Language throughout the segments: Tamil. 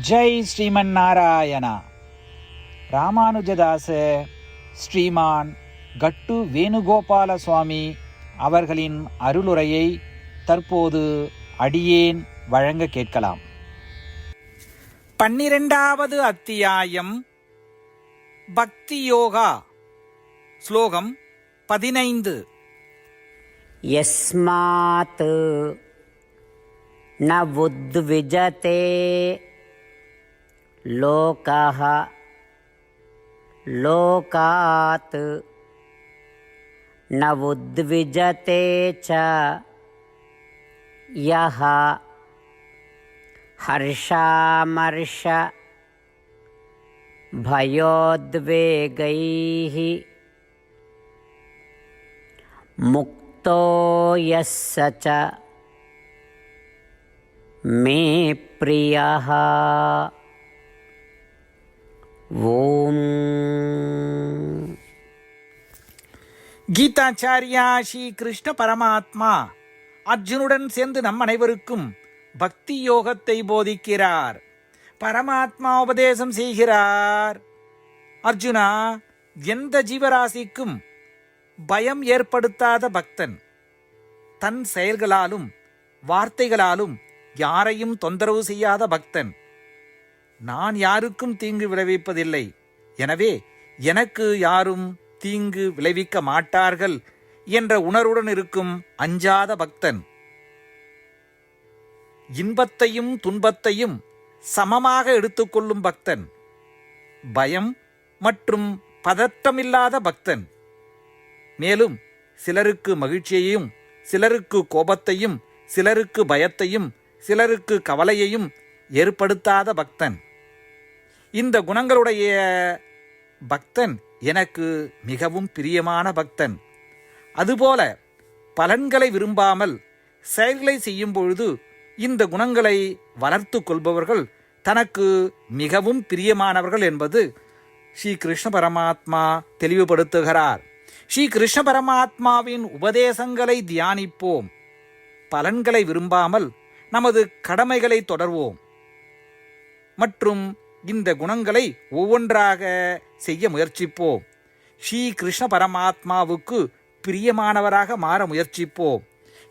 ஜெய் ஸ்ரீமன் நாராயணா. ராமானுஜதாச ஸ்ரீமான் கட்டு வேணுகோபால சுவாமி அவர்களின் அருளுரையை தற்போது அடியேன் வழங்க கேட்கலாம். 12வது அத்தியாயம் பக்தி யோகா. ஸ்லோகம் 15. யஸ்மாத் ந உத்விஜதே லோகஹ லோகாத் ந உத்விஜதே ச யஹ ஹர்ஷாமர்ஷ பயோத்வேகைஹ முக்தோ யஸ்ஸ ச மே பிரியஹ. ஓம். கீதாச்சாரியா ஸ்ரீ கிருஷ்ண பரமாத்மா அர்ஜுனுடன் சேர்ந்து நம் அனைவருக்கும் பக்தி யோகத்தை போதிக்கிறார். பரமாத்மா உபதேசம் செய்கிறார். அர்ஜுனா, எந்த ஜீவராசிக்கும் பயம் ஏற்படுத்தாத பக்தன், தன் செயல்களாலும் வார்த்தைகளாலும் யாரையும் தொந்தரவு செய்யாத பக்தன், நான் யாருக்கும் தீங்கு விளைவிப்பதில்லை, எனவே எனக்கு யாரும் தீங்கு விளைவிக்க மாட்டார்கள் என்ற உணர்வுடன் இருக்கும் அஞ்சாத பக்தன், இன்பத்தையும் துன்பத்தையும் சமமாக எடுத்துக்கொள்ளும் பக்தன், பயம் மற்றும் பதற்றமில்லாத பக்தன், மேலும் சிலருக்கு மகிழ்ச்சியையும் சிலருக்கு கோபத்தையும் சிலருக்கு பயத்தையும் சிலருக்கு கவலையையும் ஏற்படுத்தாத பக்தன். இந்த குணங்களுடைய பக்தன் எனக்கு மிகவும் பிரியமான பக்தன். அதுபோல பலன்களை விரும்பாமல் செயல்களை செய்யும் பொழுது இந்த குணங்களை வளர்த்து கொள்பவர்கள் தனக்கு மிகவும் பிரியமானவர்கள் என்பது ஸ்ரீ கிருஷ்ண பரமாத்மா தெளிவுபடுத்துகிறார். ஸ்ரீ கிருஷ்ண பரமாத்மாவின் உபதேசங்களை தியானிப்போம். பலன்களை விரும்பாமல் நமது கடமைகளை தொடர்வோம் மற்றும் இந்த குணங்களை ஒவ்வொன்றாக செய்ய முயற்சிப்போம். ஸ்ரீ கிருஷ்ண பரமாத்மாவுக்கு பிரியமானவராக மாற முயற்சிப்போம்.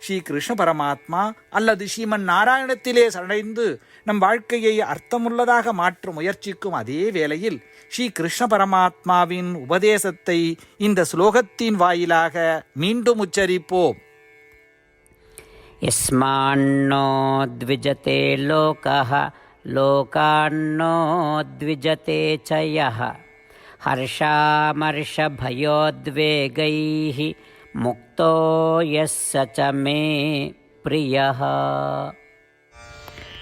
ஸ்ரீ கிருஷ்ண பரமாத்மா அல்லது ஸ்ரீமன் நாராயணத்திலே சரணடைந்து நம் வாழ்க்கையை அர்த்தமுள்ளதாக மாற்ற முயற்சிக்கும் அதே வேளையில் ஸ்ரீ கிருஷ்ண பரமாத்மாவின் உபதேசத்தை இந்த ஸ்லோகத்தின் வாயிலாக மீண்டும் உச்சரிப்போம். யஸ்மான்னோ த்விஜதே லோகஹ லோகான்னோ த்விஜதே ச யஹ ஹர்ஷாமர்ஷ பயோத்வேகைஹ முக்தோ யஸ்ஸ ச மே பிரியஹ.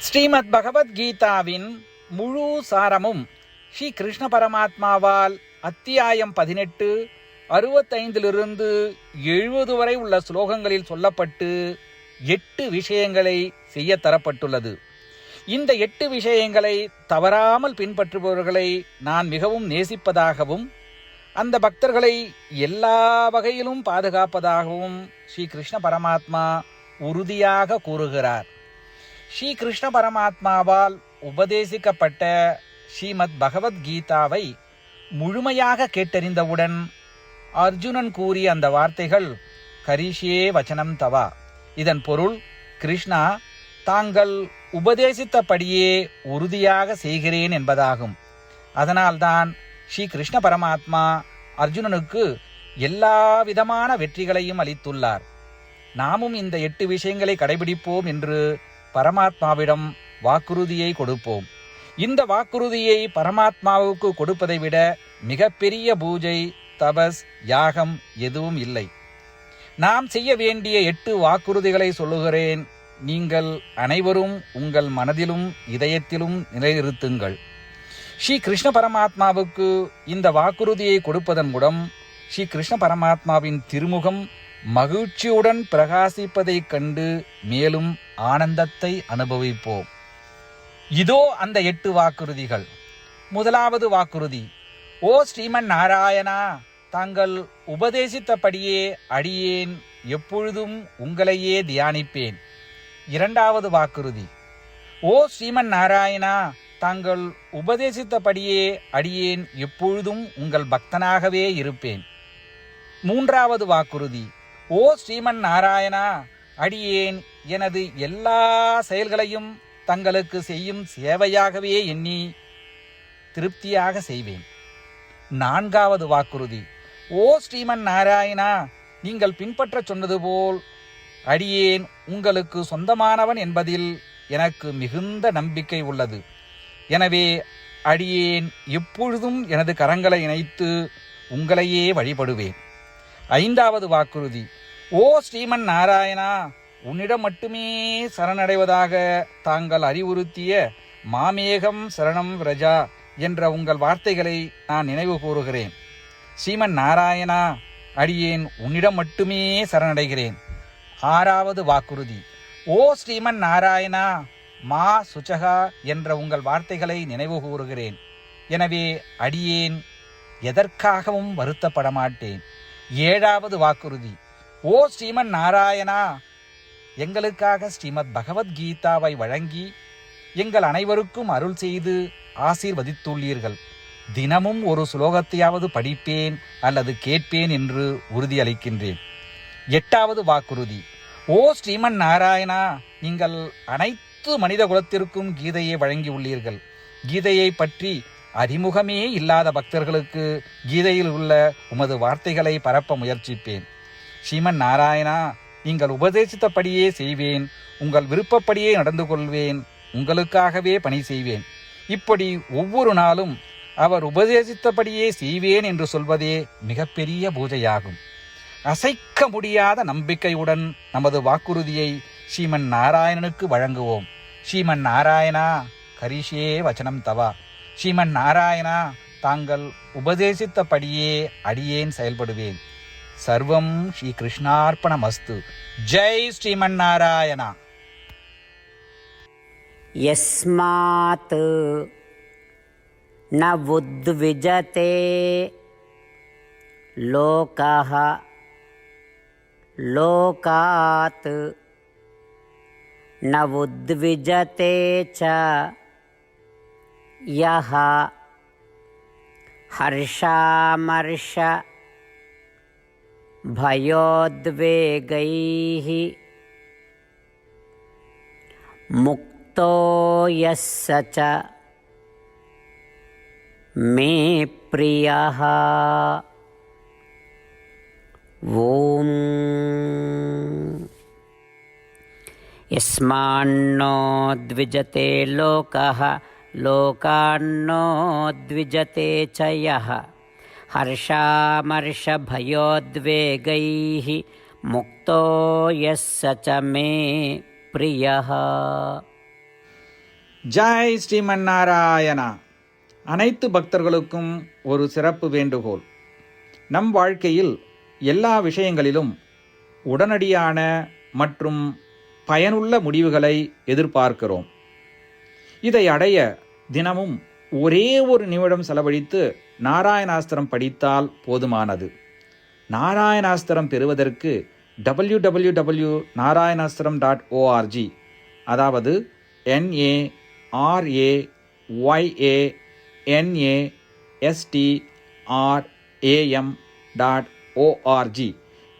ஸ்ரீமத் பகவத்கீதாவின் முழு சாரமும் ஸ்ரீ கிருஷ்ண பரமாத்மாவால் அத்தியாயம் 18 65 70 வரை உள்ள ஸ்லோகங்களில் சொல்லப்பட்டு 8 விஷயங்களை செய்ய தரப்பட்டுள்ளது. இந்த 8 விஷயங்களை தவறாமல் பின்பற்றுபவர்களை நான் மிகவும் நேசிப்பதாகவும் அந்த பக்தர்களை எல்லா வகையிலும் பாதுகாப்பதாகவும் ஸ்ரீ கிருஷ்ண பரமாத்மா உறுதியாக கூறுகிறார். ஸ்ரீ கிருஷ்ண பரமாத்மாவால் உபதேசிக்கப்பட்ட ஸ்ரீமத் பகவத்கீதாவை முழுமையாக கேட்டறிந்தவுடன் அர்ஜுனன் கூறிய அந்த வார்த்தைகள் கரிஷ்யே வச்சனம் தவா. இதன் பொருள், கிருஷ்ணா, தாங்கள் உபதேசித்தபடியே உறுதியாக செய்கிறேன் என்பதாகும். அதனால்தான் ஸ்ரீ கிருஷ்ண பரமாத்மா அர்ஜுனனுக்கு எல்லா விதமான வெற்றிகளையும் அளித்துள்ளார். நாமும் இந்த 8 விஷயங்களை கடைபிடிப்போம் என்று பரமாத்மாவிடம் வாக்குறுதியை கொடுப்போம். இந்த வாக்குறுதியை பரமாத்மாவுக்கு கொடுப்பதை விட மிகப்பெரிய பூஜை, தபஸ், யாகம் எதுவும் இல்லை. நாம் செய்ய வேண்டிய 8 வாக்குறுதிகளை சொல்லுகிறேன். நீங்கள் அனைவரும் உங்கள் மனதிலும் இதயத்திலும் நிலைநிறுத்துங்கள். ஸ்ரீ கிருஷ்ண பரமாத்மாவுக்கு இந்த வாக்குறுதியை கொடுப்பதன் மூலம் ஸ்ரீ கிருஷ்ண பரமாத்மாவின் திருமுகம் மகிழ்ச்சியுடன் பிரகாசிப்பதைக் கண்டு மேலும் ஆனந்தத்தை அனுபவிப்போம். இதோ அந்த 8 வாக்குறுதிகள். முதலாவது வாக்குறுதி: ஓ ஸ்ரீமன் நாராயணா, தாங்கள் உபதேசித்தபடியே அடியேன் எப்பொழுதும் உங்களையே தியானிப்பேன். இரண்டாவது வாக்குறுதி: ஓ ஸ்ரீமன் நாராயணா, தாங்கள் உபதேசித்தபடியே அடியேன் எப்பொழுதும் உங்கள் பக்தனாகவே இருப்பேன். 3வது வாக்குறுதி. ஓ ஸ்ரீமன் நாராயணா, அடியேன் எனது எல்லா செயல்களையும் தங்களுக்கு செய்யும் சேவையாகவே எண்ணி திருப்தியாக செய்வேன். 4வது வாக்குறுதி. ஓ ஸ்ரீமன் நாராயணா, நீங்கள் பின்பற்ற சொன்னது போல் அடியேன் உங்களுக்கு சொந்தமானவன் என்பதில் எனக்கு மிகுந்த நம்பிக்கை உள்ளது. எனவே அடியேன் எப்பொழுதும் எனது கரங்களை இணைத்து உங்களையே வழிபடுவேன். 5வது வாக்குறுதி. ஓ ஸ்ரீமன் நாராயணா, உன்னிடம் மட்டுமே சரணடைவதாக தாங்கள் அறிவுறுத்திய மாமேகம் சரணம் விரஜா என்ற உங்கள் வார்த்தைகளை நான் நினைவு கூறுகிறேன். ஸ்ரீமன் நாராயணா, அடியேன் உன்னிடம் மட்டுமே சரணடைகிறேன். 6வது வாக்குறுதி. ஓ ஸ்ரீமன் நாராயணா, மா சுச்சகா என்ற உங்கள் வார்த்தைகளை நினைவு கூறுகிறேன். எனவே அடியேன் எதற்காகவும் வருத்தப்பட மாட்டேன். 7வது வாக்குறுதி. ஓ ஸ்ரீமன் நாராயணா, எங்களுக்காக ஸ்ரீமத் பகவத்கீதாவை வழங்கி எங்கள் அனைவருக்கும் அருள் செய்து ஆசீர்வதித்துள்ளீர்கள். தினமும் ஒரு ஸ்லோகத்தையாவது படிப்பேன் அல்லது கேட்பேன் என்று உறுதியளிக்கின்றேன். 8வது வாக்குறுதி. ஓ ஸ்ரீமன் நாராயணா, நீங்கள் அனைத்து மனித குலத்திற்கும் கீதையை வழங்கியுள்ளீர்கள். கீதையை பற்றி அறிமுகமே இல்லாத பக்தர்களுக்கு கீதையில் உள்ள உமது வார்த்தைகளை பரப்ப முயற்சிப்பேன். ஸ்ரீமன் நாராயணா, நீங்கள் உபதேசித்தபடியே செய்வேன். உங்கள் விருப்பப்படியே நடந்து கொள்வேன். உங்களுக்காகவே பணி செய்வேன். இப்படி ஒவ்வொரு நாளும் அவர் உபதேசித்தபடியே செய்வேன் என்று சொல்வதே மிகப்பெரிய பூஜையாகும். அசைக்க முடியாத நம்பிக்கையுடன் நமது வாக்குறுதியை ஸ்ரீமன் நாராயணனுக்கு வழங்குவோம். ஸ்ரீமன் நாராயணா, கரிஷே வச்சனம் தவா. ஸ்ரீமன் நாராயணா, தாங்கள் உபதேசித்தபடியே அடியேன் செயல்படுவேன். சர்வம் ஸ்ரீ கிருஷ்ணார்ப்பணமஸ்து. ஜெய் ஸ்ரீமன் நாராயணா. யஸ்மாத் ந உத்விஜதே லோகஹ லோகாத் ந உத்விஜதே ச யஹ ஹர்ஷாமர்ஷ भयोद्वेगैः मुक्तो यस्य च मे प्रियः. ॐ यस्मान्नो द्विजते लोकः लोकान्नो द्विजते च यः हर्षामर्षभयोद्वेगैः मुक्तो यस्य च मे प्रियः. ஜெய் ஸ்ரீமன் நாராயணா. அனைத்து பக்தர்களுக்கும் ஒரு சிறப்பு வேண்டுகோள். நம் வாழ்க்கையில் எல்லா விஷயங்களிலும் உடனடியான மற்றும் பயனுள்ள முடிவுகளை எதிர்பார்க்கிறோம். இதை அடைய தினமும் ஒரே ஒரு நிமிடம் செலவழித்து நாராயணாஸ்திரம் படித்தால் போதுமானது. நாராயணாஸ்திரம் பெறுவதற்கு www.narayanaastram.org, அதாவது NARAYANASTRAM.org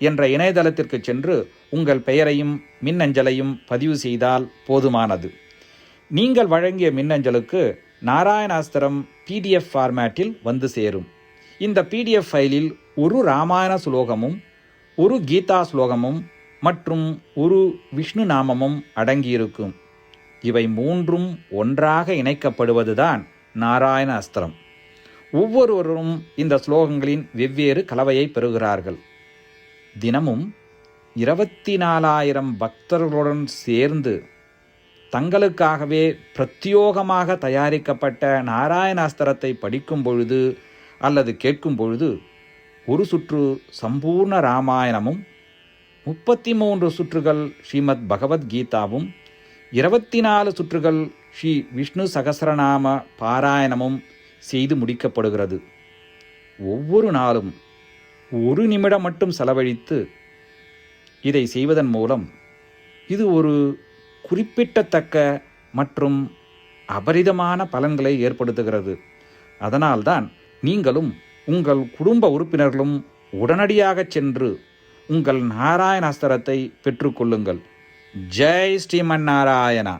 என்ற இணையதளத்திற்கு சென்று உங்கள் பெயரையும் மின்னஞ்சலையும் பதிவு செய்தால் போதுமானது. நீங்கள் வழங்கிய மின்னஞ்சலுக்கு நாராயணாஸ்திரம் PDF ஃபார்மேட்டில் வந்து சேரும். இந்த PDF ஃபைலில் ஒரு ராமாயண ஸ்லோகமும் ஒரு கீதா ஸ்லோகமும் மற்றும் ஒரு விஷ்ணு நாமமும் அடங்கியிருக்கும். இவை மூன்றும் ஒன்றாக இணைக்கப்படுவதுதான் நாராயண அஸ்திரம். ஒவ்வொருவரும் இந்த ஸ்லோகங்களின் வெவ்வேறு கலவையை பெறுகிறார்கள். தினமும் 24,000 பக்தர்களுடன் சேர்ந்து தங்களுக்காகவே பிரத்யோகமாக தயாரிக்கப்பட்ட நாராயணாஸ்திரத்தை படிக்கும் பொழுது அல்லது கேட்கும் பொழுது ஒரு சுற்று சம்பூர்ண ராமாயணமும் 33 சுற்றுகள் ஸ்ரீமத் பகவத்கீதாவும் 24 சுற்றுகள் ஸ்ரீ விஷ்ணு சகஸ்ரநாம பாராயணமும் செய்து முடிக்கப்படுகிறது. ஒவ்வொரு நாளும் ஒரு நிமிடம் மட்டும் செலவழித்து இதை செய்வதன் மூலம் இது ஒரு குறிப்பிடத்தக்க மற்றும் அபரிதமான பலன்களை ஏற்படுத்துகிறது. அதனால்தான் நீங்களும் உங்கள் குடும்ப உறுப்பினர்களும் உடனடியாக சென்று உங்கள் நாராயணாஸ்திரத்தை பெற்றுக்கொள்ளுங்கள். ஜெய் ஸ்ரீமன் நாராயணா.